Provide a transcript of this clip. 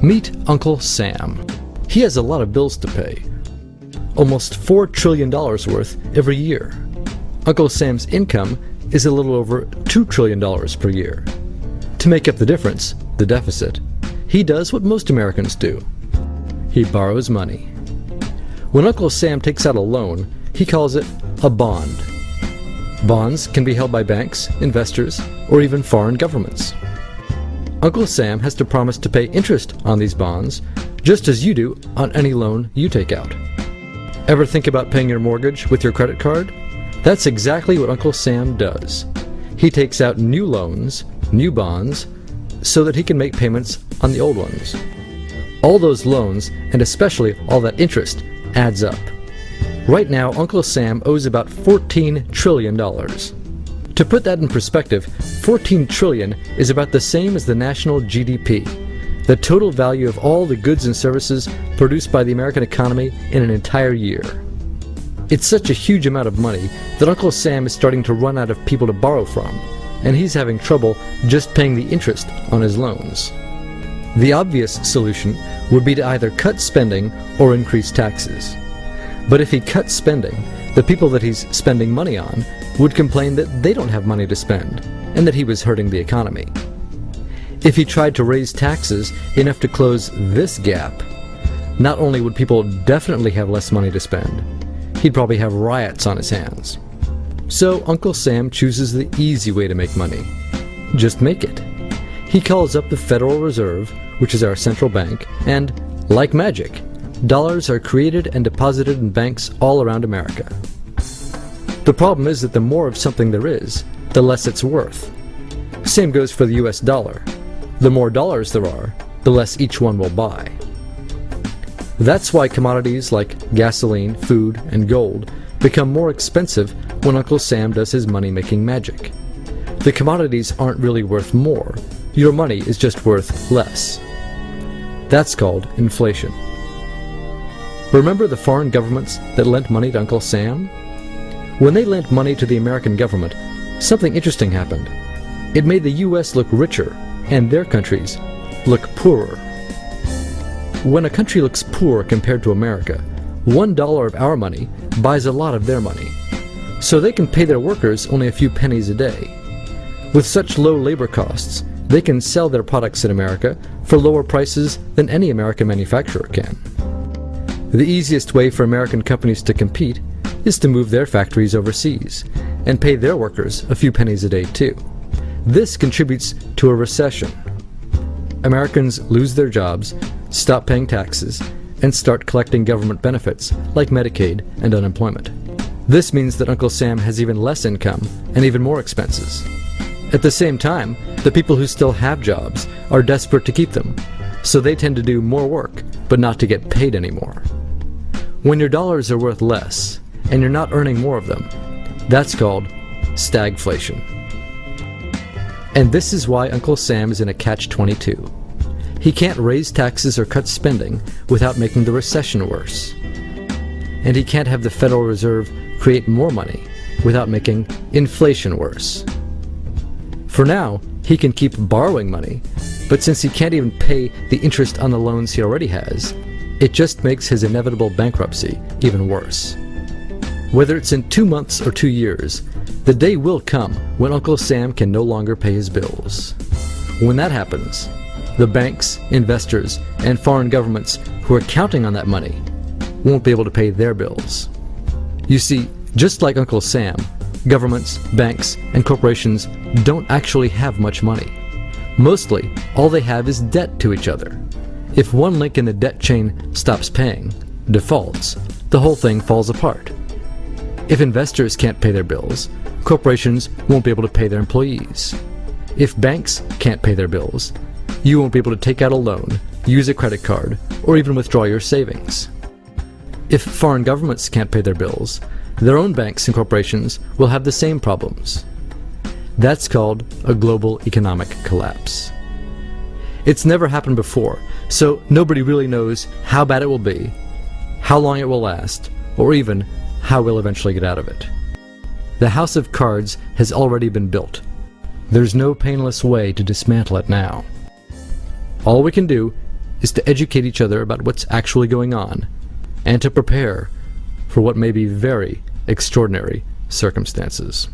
Meet Uncle Sam. He has a lot of bills to pay. Almost $4 trillion worth every year. Uncle Sam's income is a little over $2 trillion per year. To make up the difference, the deficit, he does what most Americans do. He borrows money. When Uncle Sam takes out a loan, he calls it a bond. Bonds can be held by banks, investors, or even foreign governments. Uncle Sam has to promise to pay interest on these bonds, just as you do on any loan you take out. Ever think about paying your mortgage with your credit card? That's exactly what Uncle Sam does. He takes out new loans, new bonds, so that he can make payments on the old ones. All those loans, and especially all that interest, adds up. Right now, Uncle Sam owes about $14 trillion. To put that in perspective, 14 trillion is about the same as the national GDP, the total value of all the goods and services produced by the American economy in an entire year. It's such a huge amount of money that Uncle Sam is starting to run out of people to borrow from, and he's having trouble just paying the interest on his loans. The obvious solution would be to either cut spending or increase taxes. But if he cuts spending, the people that he's spending money on would complain that they don't have money to spend, and that he was hurting the economy. If he tried to raise taxes enough to close this gap, not only would people definitely have less money to spend, he'd probably have riots on his hands. So Uncle Sam chooses the easy way to make money. Just make it. He calls up the Federal Reserve, which is our central bank, and, like magic, dollars are created and deposited in banks all around America. The problem is that the more of something there is, the less it's worth. Same goes for the US dollar. The more dollars there are, the less each one will buy. That's why commodities like gasoline, food, and gold become more expensive when Uncle Sam does his money-making magic. The commodities aren't really worth more. Your money is just worth less. That's called inflation. Remember the foreign governments that lent money to Uncle Sam? When they lent money to the American government, something interesting happened. It made the US look richer, and their countries look poorer. When a country looks poor compared to America, $1 of our money buys a lot of their money. So they can pay their workers only a few pennies a day. With such low labor costs, they can sell their products in America for lower prices than any American manufacturer can. The easiest way for American companies to compete is to move their factories overseas and pay their workers a few pennies a day too. This contributes to a recession. Americans lose their jobs, stop paying taxes, and start collecting government benefits like Medicaid and unemployment. This means that Uncle Sam has even less income and even more expenses. At the same time, the people who still have jobs are desperate to keep them, so they tend to do more work, but not to get paid anymore. When your dollars are worth less, and you're not earning more of them, that's called stagflation. And this is why Uncle Sam is in a catch-22. He can't raise taxes or cut spending without making the recession worse. And he can't have the Federal Reserve create more money without making inflation worse. For now, he can keep borrowing money, but since he can't even pay the interest on the loans he already has, it just makes his inevitable bankruptcy even worse. Whether it's in 2 months or 2 years, the day will come when Uncle Sam can no longer pay his bills. When that happens, the banks, investors, and foreign governments who are counting on that money won't be able to pay their bills. You see, just like Uncle Sam, governments, banks, and corporations don't actually have much money. Mostly, all they have is debt to each other. If one link in the debt chain stops paying, defaults, the whole thing falls apart. If investors can't pay their bills, corporations won't be able to pay their employees. If banks can't pay their bills, you won't be able to take out a loan, use a credit card, or even withdraw your savings. If foreign governments can't pay their bills, their own banks and corporations will have the same problems. That's called a global economic collapse. It's never happened before, so nobody really knows how bad it will be, how long it will last, or even how we'll eventually get out of it. The house of cards has already been built. There's no painless way to dismantle it now. All we can do is to educate each other about what's actually going on, and to prepare for what may be very extraordinary circumstances.